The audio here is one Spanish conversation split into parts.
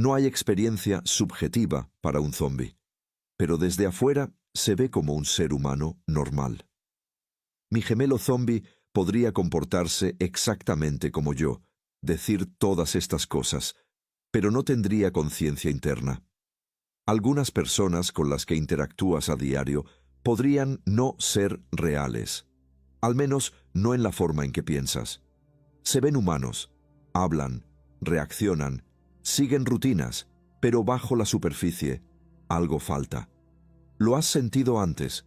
No hay experiencia subjetiva para un zombi, pero desde afuera se ve como un ser humano normal. Mi gemelo zombi podría comportarse exactamente como yo, decir todas estas cosas, pero no tendría conciencia interna. Algunas personas con las que interactúas a diario podrían no ser reales, al menos no en la forma en que piensas. Se ven humanos, hablan, reaccionan, siguen rutinas, pero bajo la superficie, algo falta. Lo has sentido antes,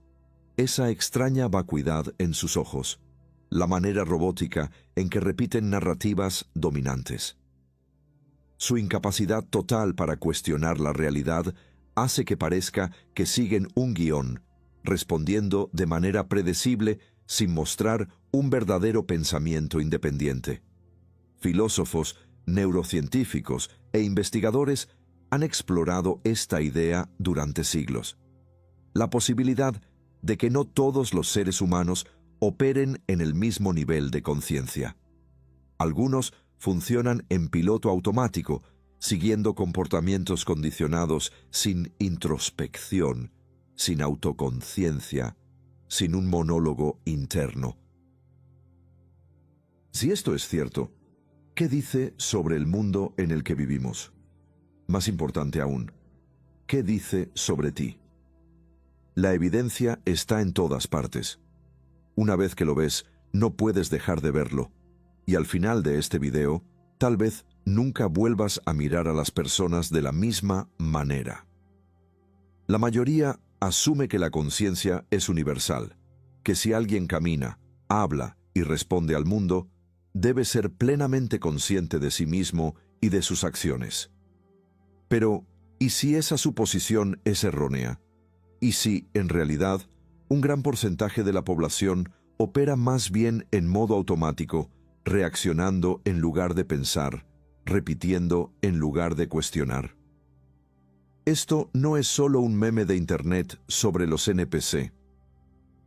esa extraña vacuidad en sus ojos, la manera robótica en que repiten narrativas dominantes. Su incapacidad total para cuestionar la realidad hace que parezca que siguen un guión, respondiendo de manera predecible sin mostrar un verdadero pensamiento independiente. Filósofos, neurocientíficos e investigadores han explorado esta idea durante siglos. La posibilidad de que no todos los seres humanos operen en el mismo nivel de conciencia. Algunos funcionan en piloto automático, siguiendo comportamientos condicionados sin introspección, sin autoconciencia, sin un monólogo interno. Si esto es cierto, ¿qué dice sobre el mundo en el que vivimos? Más importante aún, ¿qué dice sobre ti? La evidencia está en todas partes. Una vez que lo ves, no puedes dejar de verlo. Y al final de este video, tal vez nunca vuelvas a mirar a las personas de la misma manera. La mayoría asume que la conciencia es universal, que si alguien camina, habla y responde al mundo, debe ser plenamente consciente de sí mismo y de sus acciones. Pero, ¿y si esa suposición es errónea? ¿Y si, en realidad, un gran porcentaje de la población opera más bien en modo automático, reaccionando en lugar de pensar, repitiendo en lugar de cuestionar? Esto no es solo un meme de Internet sobre los NPC.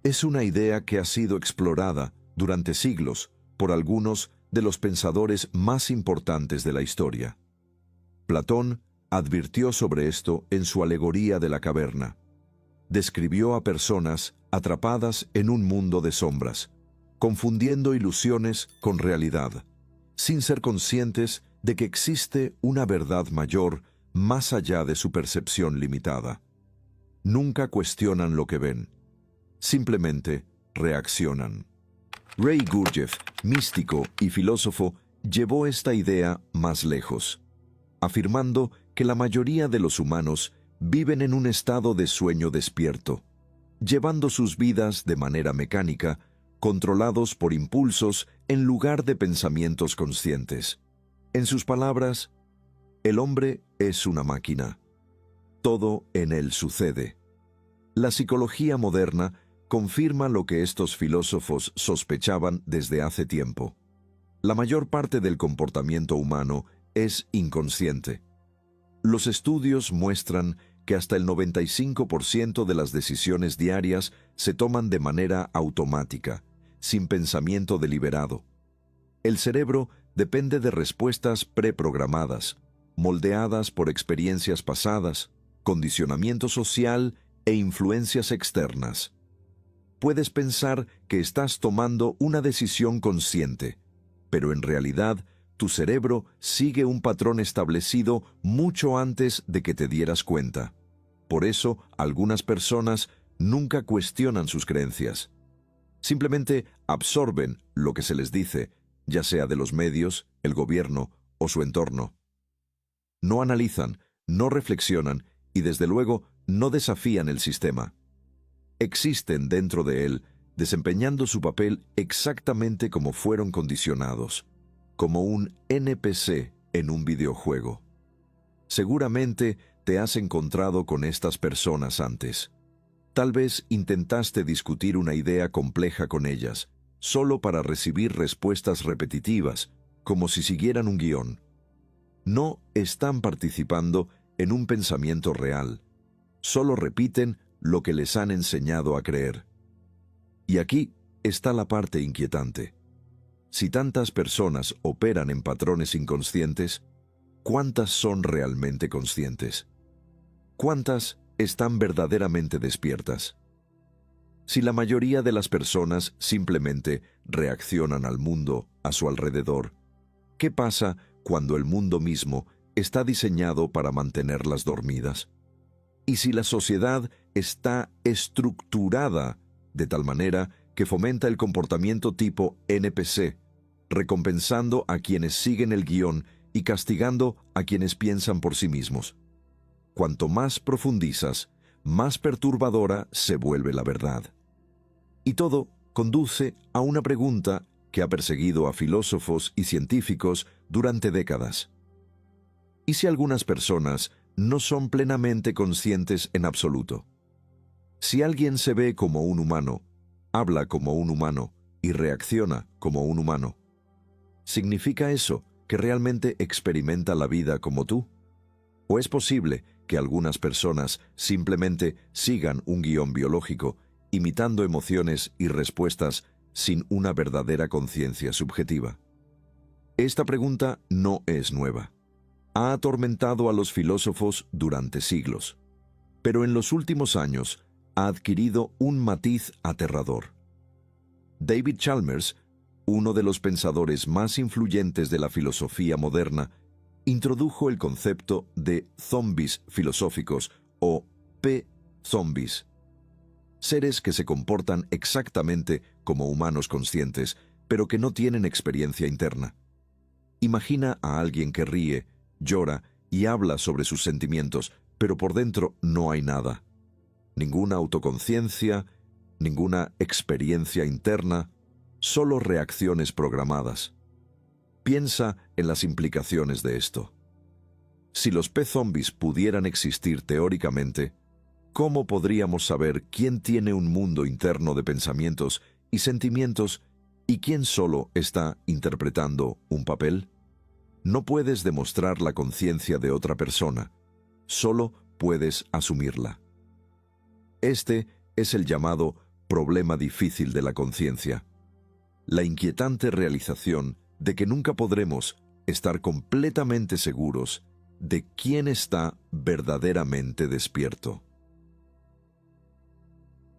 Es una idea que ha sido explorada durante siglos por algunos de los pensadores más importantes de la historia. Platón advirtió sobre esto en su alegoría de la caverna. Describió a personas atrapadas en un mundo de sombras, confundiendo ilusiones con realidad, sin ser conscientes de que existe una verdad mayor más allá de su percepción limitada. Nunca cuestionan lo que ven, simplemente reaccionan. Ray Gurdjieff, místico y filósofo, llevó esta idea más lejos, afirmando que la mayoría de los humanos viven en un estado de sueño despierto, llevando sus vidas de manera mecánica, controlados por impulsos en lugar de pensamientos conscientes. En sus palabras, el hombre es una máquina. Todo en él sucede. La psicología moderna confirma lo que estos filósofos sospechaban desde hace tiempo. La mayor parte del comportamiento humano es inconsciente. Los estudios muestran que hasta el 95% de las decisiones diarias se toman de manera automática, sin pensamiento deliberado. El cerebro depende de respuestas preprogramadas, moldeadas por experiencias pasadas, condicionamiento social e influencias externas. Puedes pensar que estás tomando una decisión consciente, pero en realidad tu cerebro sigue un patrón establecido mucho antes de que te dieras cuenta. Por eso, algunas personas nunca cuestionan sus creencias. Simplemente absorben lo que se les dice, ya sea de los medios, el gobierno o su entorno. No analizan, no reflexionan y, desde luego, no desafían el sistema. Existen dentro de él, desempeñando su papel exactamente como fueron condicionados, como un NPC en un videojuego. Seguramente te has encontrado con estas personas antes. Tal vez intentaste discutir una idea compleja con ellas, solo para recibir respuestas repetitivas, como si siguieran un guión. No están participando en un pensamiento real. Solo repiten lo que les han enseñado a creer. Y aquí está la parte inquietante. Si tantas personas operan en patrones inconscientes, ¿cuántas son realmente conscientes? ¿Cuántas están verdaderamente despiertas? Si la mayoría de las personas simplemente reaccionan al mundo a su alrededor, ¿qué pasa cuando el mundo mismo está diseñado para mantenerlas dormidas? Y si la sociedad está estructurada de tal manera que fomenta el comportamiento tipo NPC, recompensando a quienes siguen el guión y castigando a quienes piensan por sí mismos. Cuanto más profundizas, más perturbadora se vuelve la verdad. Y todo conduce a una pregunta que ha perseguido a filósofos y científicos durante décadas. ¿Y si algunas personas no son plenamente conscientes en absoluto? Si alguien se ve como un humano, habla como un humano y reacciona como un humano, ¿significa eso que realmente experimenta la vida como tú? ¿O es posible que algunas personas simplemente sigan un guión biológico, imitando emociones y respuestas sin una verdadera conciencia subjetiva? Esta pregunta no es nueva. Ha atormentado a los filósofos durante siglos, pero en los últimos años ha adquirido un matiz aterrador. David Chalmers, uno de los pensadores más influyentes de la filosofía moderna, introdujo el concepto de zombies filosóficos o P-zombies, seres que se comportan exactamente como humanos conscientes, pero que no tienen experiencia interna. Imagina a alguien que ríe, llora y habla sobre sus sentimientos, pero por dentro no hay nada. Ninguna autoconciencia, ninguna experiencia interna, solo reacciones programadas. Piensa en las implicaciones de esto. Si los P-zombies pudieran existir teóricamente, ¿cómo podríamos saber quién tiene un mundo interno de pensamientos y sentimientos y quién solo está interpretando un papel? No puedes demostrar la conciencia de otra persona, solo puedes asumirla. Este es el llamado problema difícil de la conciencia, la inquietante realización de que nunca podremos estar completamente seguros de quién está verdaderamente despierto.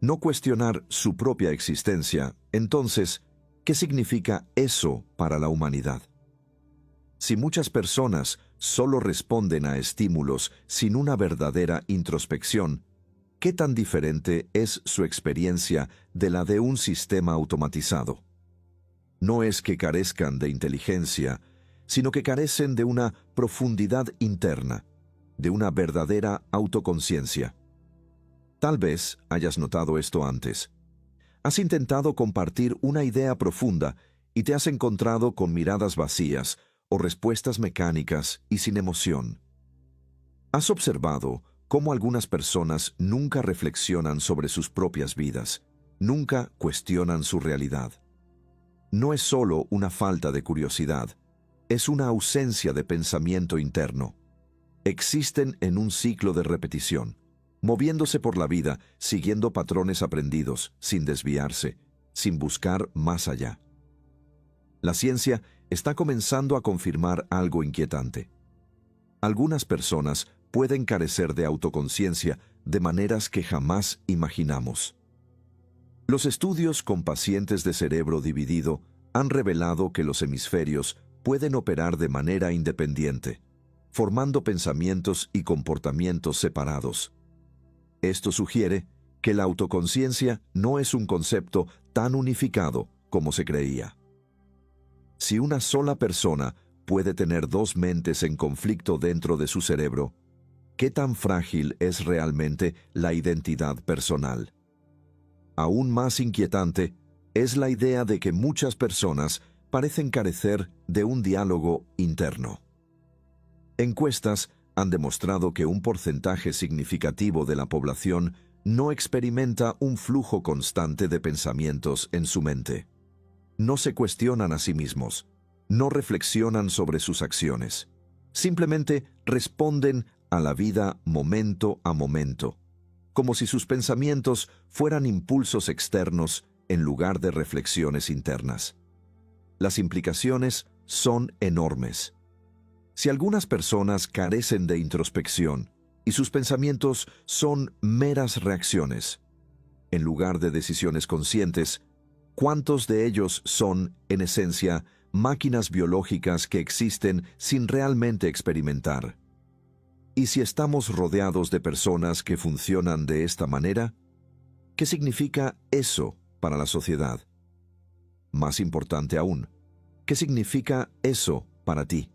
No cuestionar su propia existencia, entonces, ¿qué significa eso para la humanidad? Si muchas personas solo responden a estímulos sin una verdadera introspección, ¿qué tan diferente es su experiencia de la de un sistema automatizado? No es que carezcan de inteligencia, sino que carecen de una profundidad interna, de una verdadera autoconciencia. Tal vez hayas notado esto antes. Has intentado compartir una idea profunda y te has encontrado con miradas vacías o respuestas mecánicas y sin emoción. ¿Has observado cómo algunas personas nunca reflexionan sobre sus propias vidas, nunca cuestionan su realidad? No es solo una falta de curiosidad, es una ausencia de pensamiento interno. Existen en un ciclo de repetición, moviéndose por la vida, siguiendo patrones aprendidos, sin desviarse, sin buscar más allá. La ciencia está comenzando a confirmar algo inquietante. Algunas personas pueden carecer de autoconciencia de maneras que jamás imaginamos. Los estudios con pacientes de cerebro dividido han revelado que los hemisferios pueden operar de manera independiente, formando pensamientos y comportamientos separados. Esto sugiere que la autoconciencia no es un concepto tan unificado como se creía. Si una sola persona puede tener dos mentes en conflicto dentro de su cerebro, ¿qué tan frágil es realmente la identidad personal? Aún más inquietante es la idea de que muchas personas parecen carecer de un diálogo interno. Encuestas han demostrado que un porcentaje significativo de la población no experimenta un flujo constante de pensamientos en su mente. No se cuestionan a sí mismos, no reflexionan sobre sus acciones. Simplemente responden a la vida momento a momento, como si sus pensamientos fueran impulsos externos en lugar de reflexiones internas. Las implicaciones son enormes. Si algunas personas carecen de introspección y sus pensamientos son meras reacciones, en lugar de decisiones conscientes, ¿cuántos de ellos son, en esencia, máquinas biológicas que existen sin realmente experimentar? ¿Y si estamos rodeados de personas que funcionan de esta manera? ¿Qué significa eso para la sociedad? Más importante aún, ¿qué significa eso para ti?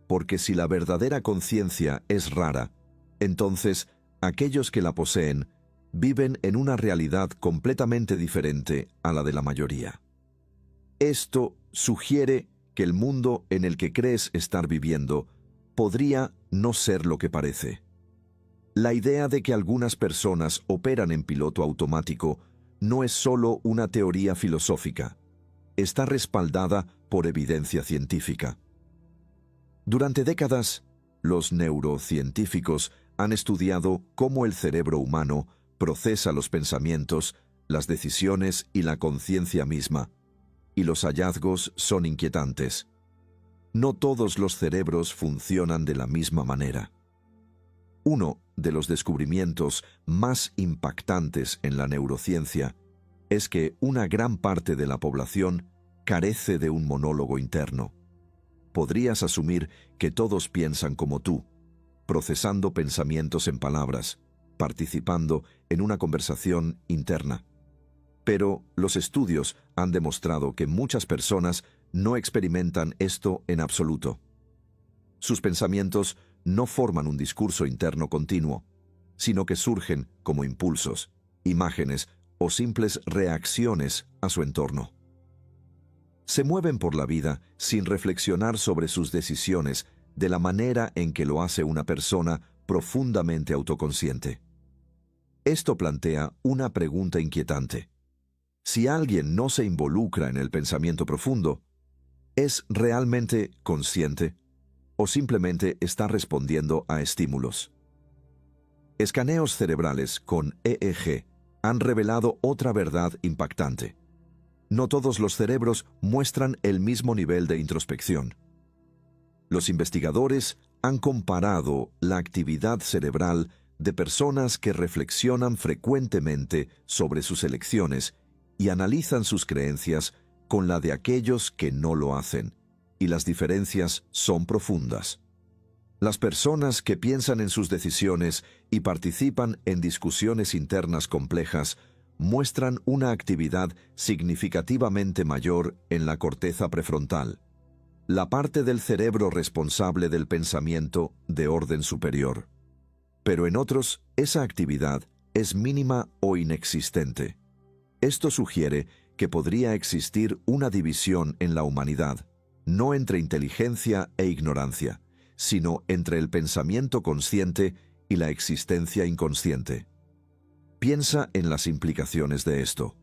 Porque si la verdadera conciencia es rara, entonces aquellos que la poseen viven en una realidad completamente diferente a la de la mayoría. Esto sugiere que el mundo en el que crees estar viviendo podría no ser lo que parece. La idea de que algunas personas operan en piloto automático no es solo una teoría filosófica, está respaldada por evidencia científica. Durante décadas, los neurocientíficos han estudiado cómo el cerebro humano procesa los pensamientos, las decisiones y la conciencia misma, y los hallazgos son inquietantes. No todos los cerebros funcionan de la misma manera. Uno de los descubrimientos más impactantes en la neurociencia es que una gran parte de la población carece de un monólogo interno. Podrías asumir que todos piensan como tú, procesando pensamientos en palabras, participando en una conversación interna. Pero los estudios han demostrado que muchas personas no experimentan esto en absoluto. Sus pensamientos no forman un discurso interno continuo, sino que surgen como impulsos, imágenes o simples reacciones a su entorno. Se mueven por la vida sin reflexionar sobre sus decisiones de la manera en que lo hace una persona profundamente autoconsciente. Esto plantea una pregunta inquietante. Si alguien no se involucra en el pensamiento profundo, ¿es realmente consciente o simplemente está respondiendo a estímulos? Escaneos cerebrales con EEG han revelado otra verdad impactante. No todos los cerebros muestran el mismo nivel de introspección. Los investigadores han comparado la actividad cerebral de personas que reflexionan frecuentemente sobre sus elecciones y analizan sus creencias con la de aquellos que no lo hacen, y las diferencias son profundas. Las personas que piensan en sus decisiones y participan en discusiones internas complejas muestran una actividad significativamente mayor en la corteza prefrontal, la parte del cerebro responsable del pensamiento de orden superior. Pero en otros, esa actividad es mínima o inexistente. Esto sugiere que podría existir una división en la humanidad, no entre inteligencia e ignorancia, sino entre el pensamiento consciente y la existencia inconsciente. Piensa en las implicaciones de esto.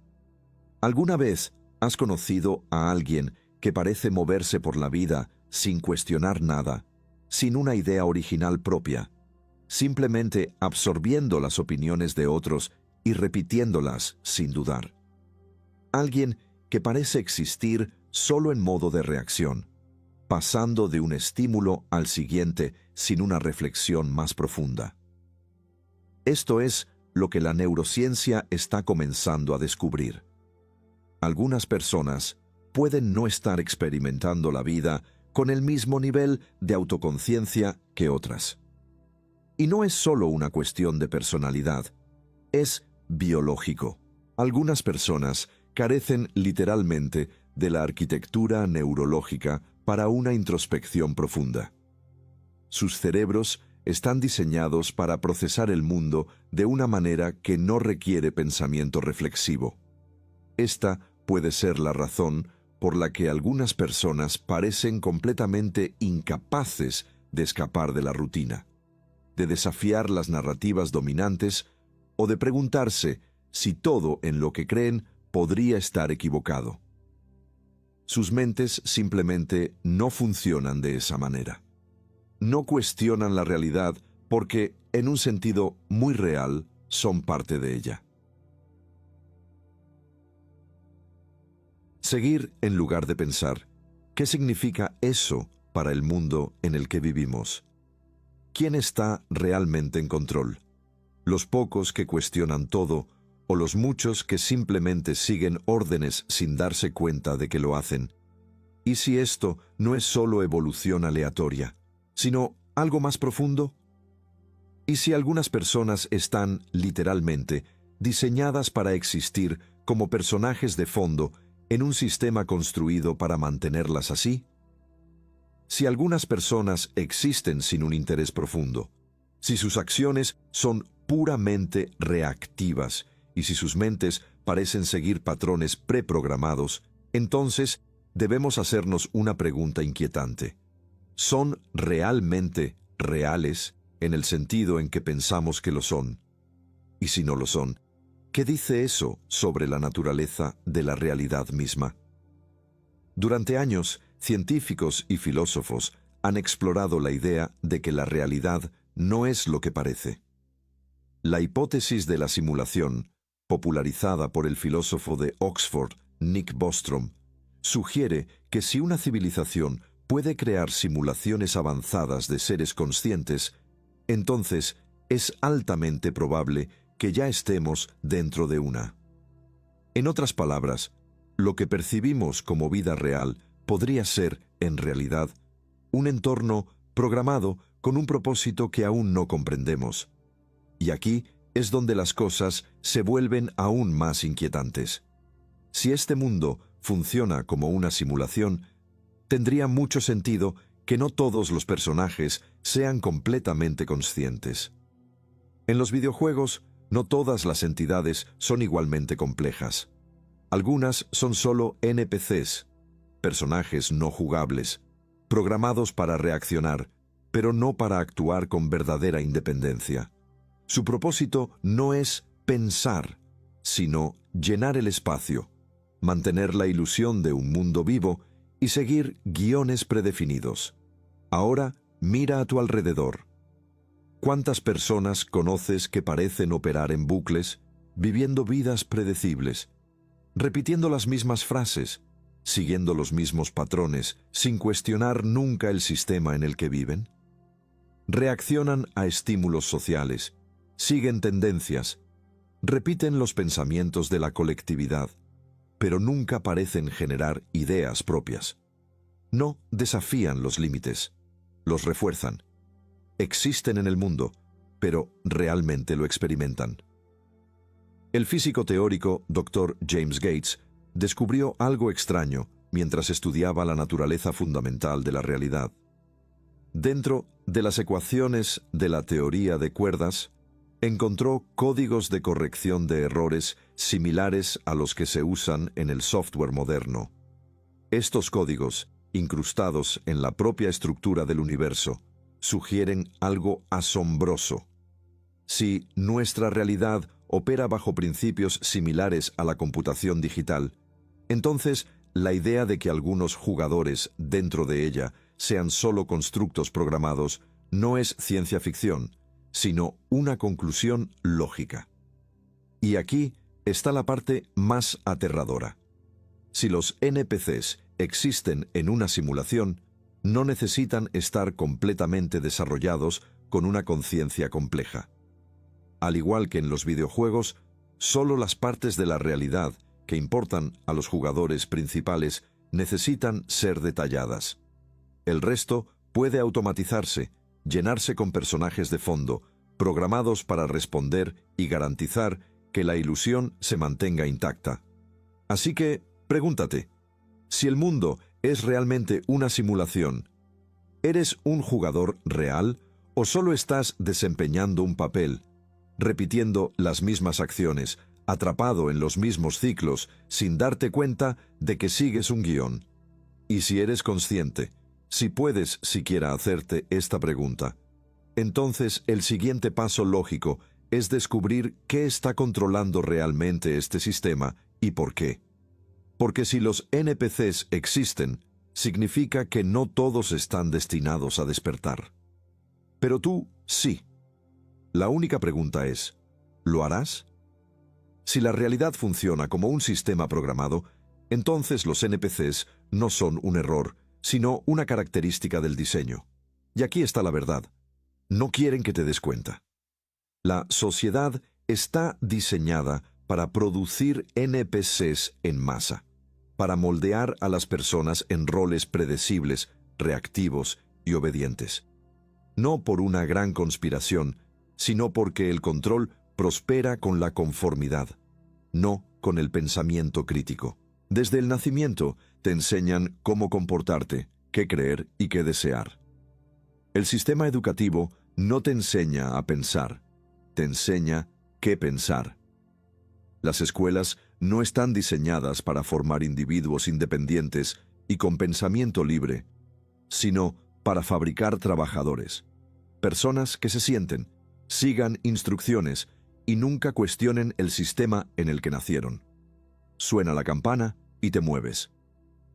¿Alguna vez has conocido a alguien que parece moverse por la vida sin cuestionar nada, sin una idea original propia, simplemente absorbiendo las opiniones de otros y repitiéndolas sin dudar? Alguien que parece existir solo en modo de reacción, pasando de un estímulo al siguiente sin una reflexión más profunda. Esto es lo que la neurociencia está comenzando a descubrir. Algunas personas pueden no estar experimentando la vida con el mismo nivel de autoconciencia que otras. Y no es solo una cuestión de personalidad, es biológico. Algunas personas carecen literalmente de la arquitectura neurológica para una introspección profunda. Sus cerebros están diseñados para procesar el mundo de una manera que no requiere pensamiento reflexivo. Esta puede ser la razón por la que algunas personas parecen completamente incapaces de escapar de la rutina, de desafiar las narrativas dominantes o de preguntarse si todo en lo que creen podría estar equivocado. Sus mentes simplemente no funcionan de esa manera. No cuestionan la realidad porque, en un sentido muy real, son parte de ella. Seguir en lugar de pensar. ¿Qué significa eso para el mundo en el que vivimos. ¿Quién está realmente en control? ¿Los pocos que cuestionan todo o los muchos que simplemente siguen órdenes sin darse cuenta de que lo hacen? ¿Y si esto no es solo evolución aleatoria, sino algo más profundo? ¿Y si algunas personas están, literalmente, diseñadas para existir como personajes de fondo en un sistema construido para mantenerlas así? Si algunas personas existen sin un interés profundo, si sus acciones son puramente reactivas y si sus mentes parecen seguir patrones preprogramados, entonces debemos hacernos una pregunta inquietante. ¿Son realmente reales en el sentido en que pensamos que lo son? Y si no lo son, ¿qué dice eso sobre la naturaleza de la realidad misma? Durante años, científicos y filósofos han explorado la idea de que la realidad no es lo que parece. La hipótesis de la simulación, popularizada por el filósofo de Oxford, Nick Bostrom, sugiere que si una civilización puede crear simulaciones avanzadas de seres conscientes, entonces es altamente probable que ya estemos dentro de una. En otras palabras, lo que percibimos como vida real podría ser, en realidad, un entorno programado con un propósito que aún no comprendemos. Y aquí es donde las cosas se vuelven aún más inquietantes. Si este mundo funciona como una simulación, tendría mucho sentido que no todos los personajes sean completamente conscientes. En los videojuegos, no todas las entidades son igualmente complejas. Algunas son solo NPCs, personajes no jugables, programados para reaccionar, pero no para actuar con verdadera independencia. Su propósito no es pensar, sino llenar el espacio, mantener la ilusión de un mundo vivo y seguir guiones predefinidos. Ahora, mira a tu alrededor. ¿Cuántas personas conoces que parecen operar en bucles, viviendo vidas predecibles, repitiendo las mismas frases, siguiendo los mismos patrones, sin cuestionar nunca el sistema en el que viven? Reaccionan a estímulos sociales, siguen tendencias, repiten los pensamientos de la colectividad, pero nunca parecen generar ideas propias. No desafían los límites, los refuerzan. Existen en el mundo, pero realmente lo experimentan. El físico teórico Dr. James Gates descubrió algo extraño mientras estudiaba la naturaleza fundamental de la realidad. Dentro de las ecuaciones de la teoría de cuerdas, encontró códigos de corrección de errores similares a los que se usan en el software moderno. Estos códigos, incrustados en la propia estructura del universo, sugieren algo asombroso. Si nuestra realidad opera bajo principios similares a la computación digital, entonces la idea de que algunos jugadores dentro de ella sean solo constructos programados no es ciencia ficción, sino una conclusión lógica. Y aquí está la parte más aterradora. Si los NPCs existen en una simulación, no necesitan estar completamente desarrollados con una conciencia compleja. Al igual que en los videojuegos, solo las partes de la realidad que importan a los jugadores principales necesitan ser detalladas. El resto puede automatizarse, llenarse con personajes de fondo, programados para responder y garantizar que la ilusión se mantenga intacta. Así que, pregúntate, si el mundo es realmente una simulación, ¿eres un jugador real o solo estás desempeñando un papel, repitiendo las mismas acciones, atrapado en los mismos ciclos, sin darte cuenta de que sigues un guión? Y si eres consciente, si puedes siquiera hacerte esta pregunta, entonces el siguiente paso lógico es descubrir qué está controlando realmente este sistema y por qué. Porque si los NPCs existen, significa que no todos están destinados a despertar. Pero tú sí. La única pregunta es, ¿lo harás? Si la realidad funciona como un sistema programado, entonces los NPCs no son un error, sino una característica del diseño. Y aquí está la verdad. No quieren que te des cuenta. La sociedad está diseñada para producir NPCs en masa, para moldear a las personas en roles predecibles, reactivos y obedientes. No por una gran conspiración, sino porque el control prospera con la conformidad, no con el pensamiento crítico. Desde el nacimiento te enseñan cómo comportarte, qué creer y qué desear. El sistema educativo no te enseña a pensar, te enseña qué pensar. Las escuelas no están diseñadas para formar individuos independientes y con pensamiento libre, sino para fabricar trabajadores, personas que se sienten, sigan instrucciones y nunca cuestionen el sistema en el que nacieron. Suena la campana y te mueves.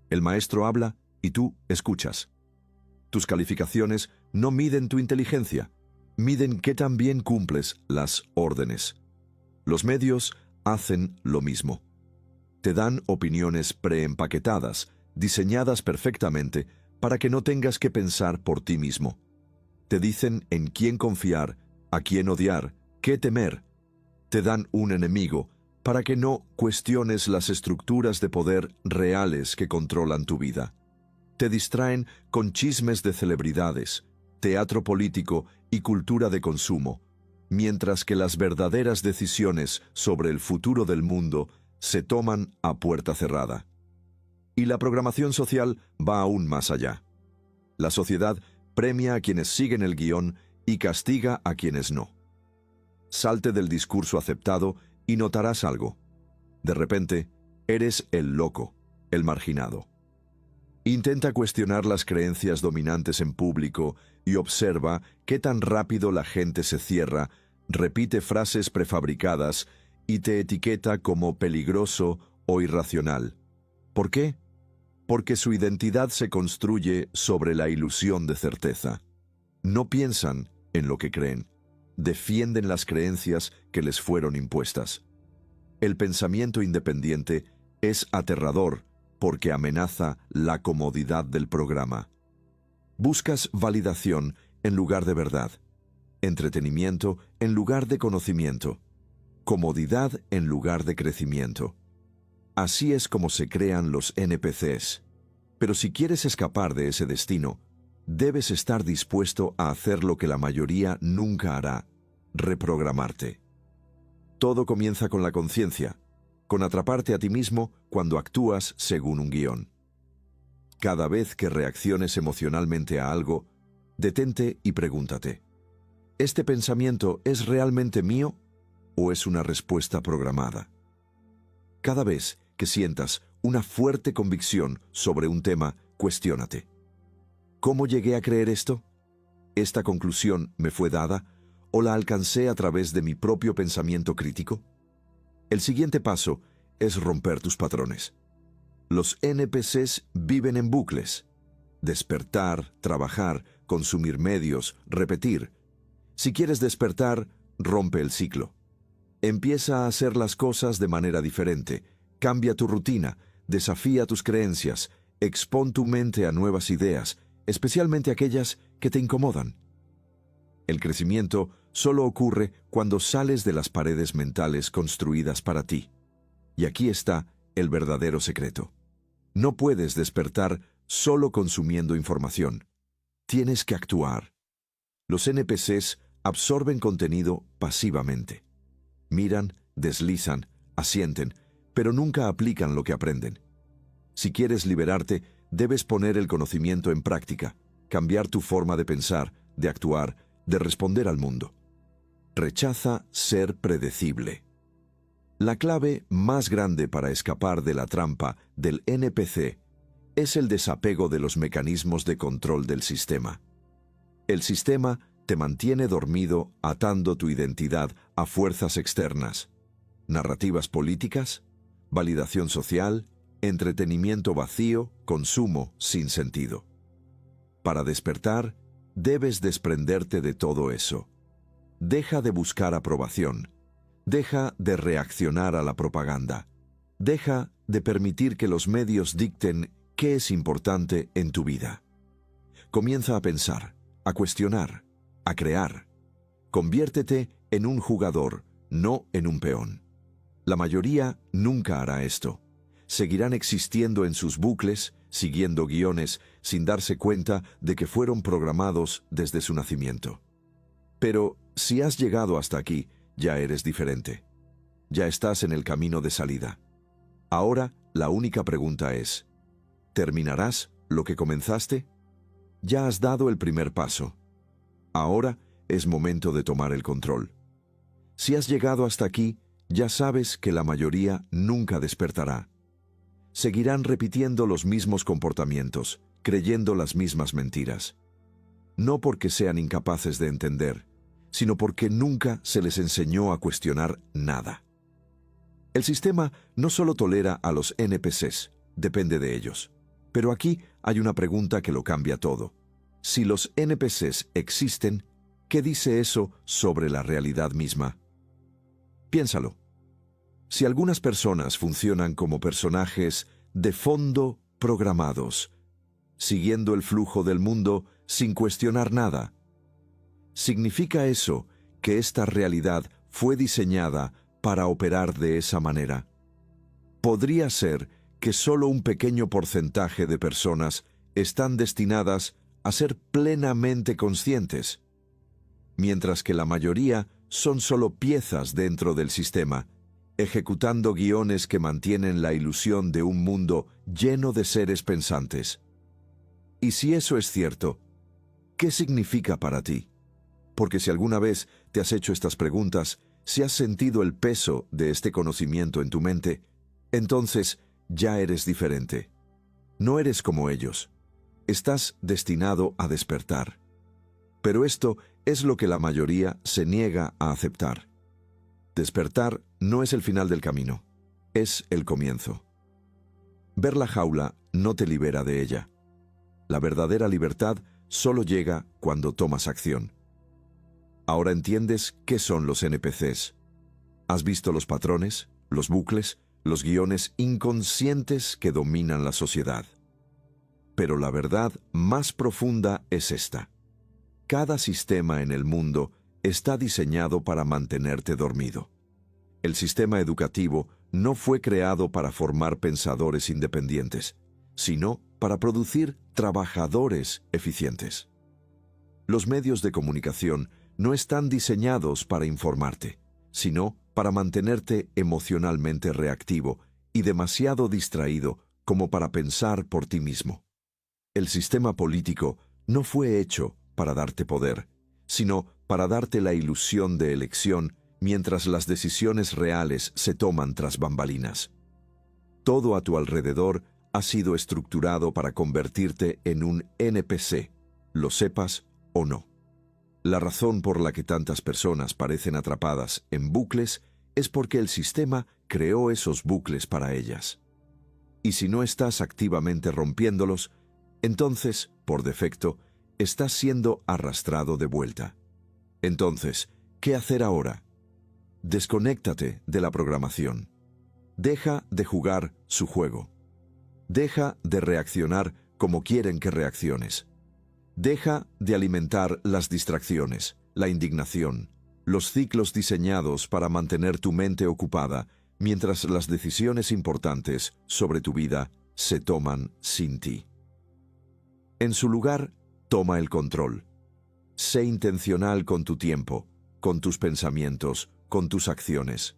El maestro habla y tú escuchas. Tus calificaciones no miden tu inteligencia, miden qué tan bien cumples las órdenes. Los medios hacen lo mismo. Te dan opiniones preempaquetadas, diseñadas perfectamente para que no tengas que pensar por ti mismo. Te dicen en quién confiar, a quién odiar, qué temer. Te dan un enemigo para que no cuestiones las estructuras de poder reales que controlan tu vida. Te distraen con chismes de celebridades, teatro político y cultura de consumo, mientras que las verdaderas decisiones sobre el futuro del mundo se toman a puerta cerrada. Y la programación social va aún más allá. La sociedad premia a quienes siguen el guión y castiga a quienes no. Salte del discurso aceptado y notarás algo. De repente, eres el loco, el marginado. Intenta cuestionar las creencias dominantes en público y observa qué tan rápido la gente se cierra, repite frases prefabricadas y te etiqueta como peligroso o irracional. ¿Por qué? Porque su identidad se construye sobre la ilusión de certeza. No piensan en lo que creen, defienden las creencias que les fueron impuestas. El pensamiento independiente es aterrador porque amenaza la comodidad del programa. Buscas validación en lugar de verdad, entretenimiento en lugar de conocimiento, comodidad en lugar de crecimiento. Así es como se crean los NPCs. Pero si quieres escapar de ese destino, debes estar dispuesto a hacer lo que la mayoría nunca hará: reprogramarte. Todo comienza con la conciencia, con atraparte a ti mismo cuando actúas según un guión. Cada vez que reacciones emocionalmente a algo, detente y pregúntate: ¿este pensamiento es realmente mío o es una respuesta programada? Cada vez que sientas una fuerte convicción sobre un tema, cuestiónate: ¿cómo llegué a creer esto? ¿Esta conclusión me fue dada o la alcancé a través de mi propio pensamiento crítico? El siguiente paso es romper tus patrones. Los NPCs viven en bucles: despertar, trabajar, consumir medios, repetir. Si quieres despertar, rompe el ciclo. Empieza a hacer las cosas de manera diferente. Cambia tu rutina, desafía tus creencias, expón tu mente a nuevas ideas, especialmente aquellas que te incomodan. El crecimiento solo ocurre cuando sales de las paredes mentales construidas para ti. Y aquí está el verdadero secreto. No puedes despertar solo consumiendo información. Tienes que actuar. Los NPCs absorben contenido pasivamente. Miran, deslizan, asienten, pero nunca aplican lo que aprenden. Si quieres liberarte, debes poner el conocimiento en práctica, cambiar tu forma de pensar, de actuar, de responder al mundo. Rechaza ser predecible. La clave más grande para escapar de la trampa del NPC es el desapego de los mecanismos de control del sistema. El sistema te mantiene dormido atando tu identidad a fuerzas externas, narrativas políticas, validación social, entretenimiento vacío, consumo sin sentido. Para despertar, debes desprenderte de todo eso. Deja de buscar aprobación. Deja de reaccionar a la propaganda. Deja de permitir que los medios dicten ¿qué es importante en tu vida? Comienza a pensar, a cuestionar, a crear. Conviértete en un jugador, no en un peón. La mayoría nunca hará esto. Seguirán existiendo en sus bucles, siguiendo guiones, sin darse cuenta de que fueron programados desde su nacimiento. Pero si has llegado hasta aquí, ya eres diferente. Ya estás en el camino de salida. Ahora, la única pregunta es, ¿terminarás lo que comenzaste? Ya has dado el primer paso. Ahora es momento de tomar el control. Si has llegado hasta aquí, ya sabes que la mayoría nunca despertará. Seguirán repitiendo los mismos comportamientos, creyendo las mismas mentiras. No porque sean incapaces de entender, sino porque nunca se les enseñó a cuestionar nada. El sistema no solo tolera a los NPCs, depende de ellos. Pero aquí hay una pregunta que lo cambia todo. Si los NPCs existen, ¿qué dice eso sobre la realidad misma? Piénsalo. Si algunas personas funcionan como personajes de fondo programados, siguiendo el flujo del mundo sin cuestionar nada, ¿significa eso que esta realidad fue diseñada para operar de esa manera? Podría ser que solo un pequeño porcentaje de personas están destinadas a ser plenamente conscientes, mientras que la mayoría son solo piezas dentro del sistema, ejecutando guiones que mantienen la ilusión de un mundo lleno de seres pensantes. Y si eso es cierto, ¿qué significa para ti? Porque si alguna vez te has hecho estas preguntas, si has sentido el peso de este conocimiento en tu mente, entonces ya eres diferente. No eres como ellos. Estás destinado a despertar. Pero esto es lo que la mayoría se niega a aceptar. Despertar no es el final del camino, es el comienzo. Ver la jaula no te libera de ella. La verdadera libertad solo llega cuando tomas acción. Ahora entiendes qué son los NPCs. ¿Has visto los patrones, los bucles, los guiones inconscientes que dominan la sociedad? Pero la verdad más profunda es esta. Cada sistema en el mundo está diseñado para mantenerte dormido. El sistema educativo no fue creado para formar pensadores independientes, sino para producir trabajadores eficientes. Los medios de comunicación no están diseñados para informarte, sino para mantenerte emocionalmente reactivo y demasiado distraído como para pensar por ti mismo. El sistema político no fue hecho para darte poder, sino para darte la ilusión de elección mientras las decisiones reales se toman tras bambalinas. Todo a tu alrededor ha sido estructurado para convertirte en un NPC, lo sepas o no. La razón por la que tantas personas parecen atrapadas en bucles es porque el sistema creó esos bucles para ellas. Y si no estás activamente rompiéndolos, entonces, por defecto, estás siendo arrastrado de vuelta. Entonces, ¿qué hacer ahora? Desconéctate de la programación. Deja de jugar su juego. Deja de reaccionar como quieren que reacciones. Deja de alimentar las distracciones, la indignación, los ciclos diseñados para mantener tu mente ocupada mientras las decisiones importantes sobre tu vida se toman sin ti. En su lugar, toma el control. Sé intencional con tu tiempo, con tus pensamientos, con tus acciones.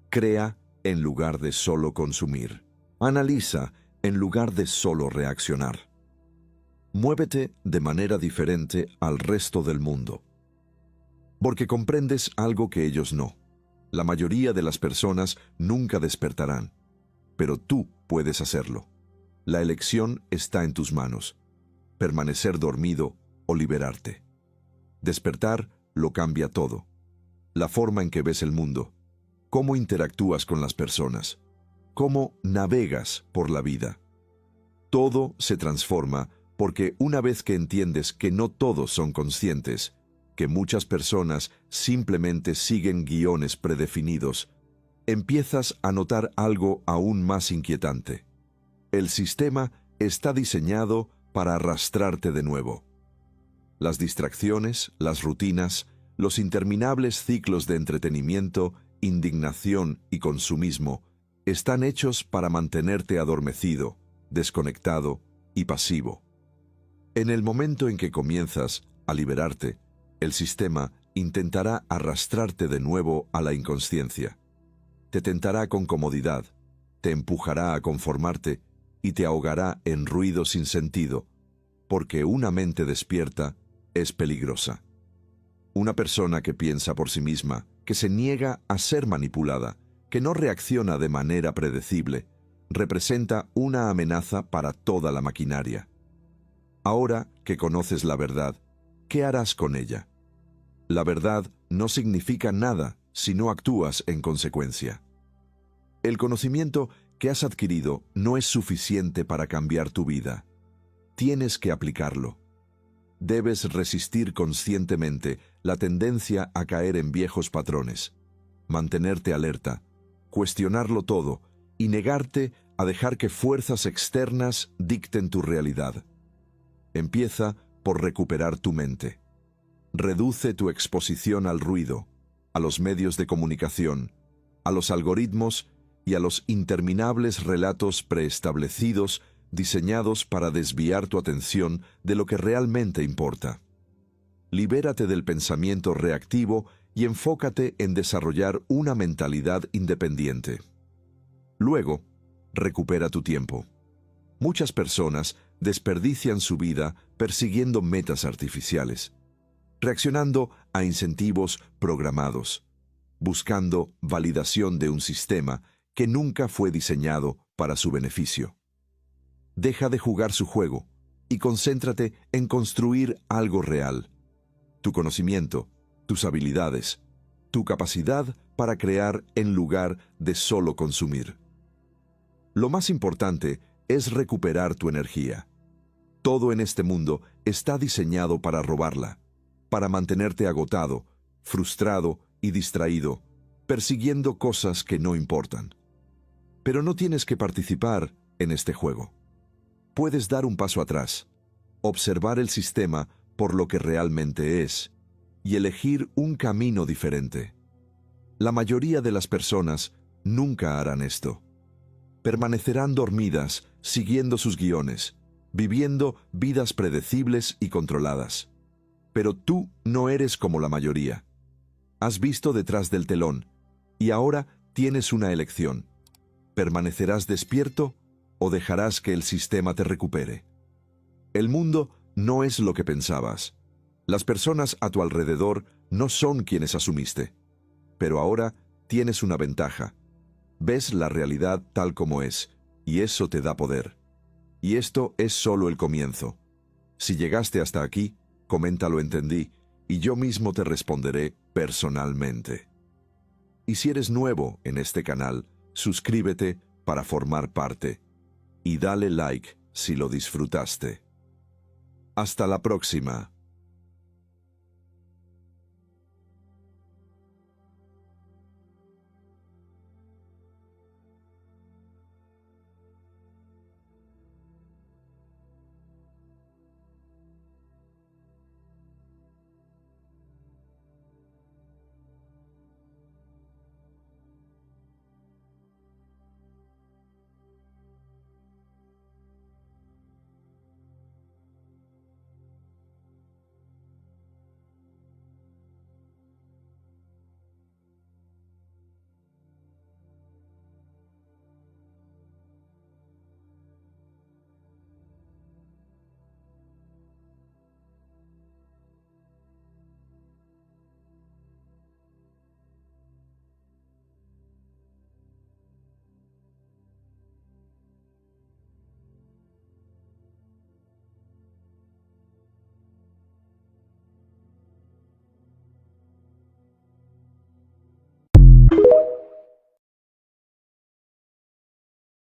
Crea en lugar de solo consumir. Analiza en lugar de solo reaccionar. Muévete de manera diferente al resto del mundo. Porque comprendes algo que ellos no. La mayoría de las personas nunca despertarán, pero tú puedes hacerlo. La elección está en tus manos. Permanecer dormido o liberarte. Despertar lo cambia todo. La forma en que ves el mundo, cómo interactúas con las personas, cómo navegas por la vida. Todo se transforma porque una vez que entiendes que no todos son conscientes, que muchas personas simplemente siguen guiones predefinidos, empiezas a notar algo aún más inquietante. El sistema está diseñado para arrastrarte de nuevo. Las distracciones, las rutinas, los interminables ciclos de entretenimiento, indignación y consumismo están hechos para mantenerte adormecido, desconectado y pasivo. En el momento en que comienzas a liberarte, el sistema intentará arrastrarte de nuevo a la inconsciencia. Te tentará con comodidad, te empujará a conformarte y te ahogará en ruido sin sentido, porque una mente despierta es peligrosa. Una persona que piensa por sí misma, que se niega a ser manipulada, que no reacciona de manera predecible, representa una amenaza para toda la maquinaria. Ahora que conoces la verdad, ¿qué harás con ella? La verdad no significa nada si no actúas en consecuencia. El conocimiento que has adquirido no es suficiente para cambiar tu vida. Tienes que aplicarlo. Debes resistir conscientemente la tendencia a caer en viejos patrones, mantenerte alerta, cuestionarlo todo y negarte a dejar que fuerzas externas dicten tu realidad. Empieza por recuperar tu mente. Reduce tu exposición al ruido, a los medios de comunicación, a los algoritmos y a los interminables relatos preestablecidos diseñados para desviar tu atención de lo que realmente importa. Libérate del pensamiento reactivo y enfócate en desarrollar una mentalidad independiente. Luego, recupera tu tiempo. Muchas personas desperdician su vida persiguiendo metas artificiales, reaccionando a incentivos programados, buscando validación de un sistema que nunca fue diseñado para su beneficio. Deja de jugar su juego y concéntrate en construir algo real. Tu conocimiento, tus habilidades, tu capacidad para crear en lugar de solo consumir. Lo más importante es recuperar tu energía. Todo en este mundo está diseñado para robarla, para mantenerte agotado, frustrado y distraído, persiguiendo cosas que no importan. Pero no tienes que participar en este juego. Puedes dar un paso atrás, observar el sistema por lo que realmente es y elegir un camino diferente. La mayoría de las personas nunca harán esto. Permanecerán dormidas, siguiendo sus guiones, viviendo vidas predecibles y controladas. Pero tú no eres como la mayoría. Has visto detrás del telón y ahora tienes una elección. ¿Permanecerás despierto o dejarás que el sistema te recupere? El mundo no es lo que pensabas. Las personas a tu alrededor no son quienes asumiste. Pero ahora tienes una ventaja. Ves la realidad tal como es, y eso te da poder. Y esto es solo el comienzo. Si llegaste hasta aquí, comenta lo entendí, y yo mismo te responderé personalmente. Y si eres nuevo en este canal, suscríbete para formar parte. Y dale like si lo disfrutaste. Hasta la próxima.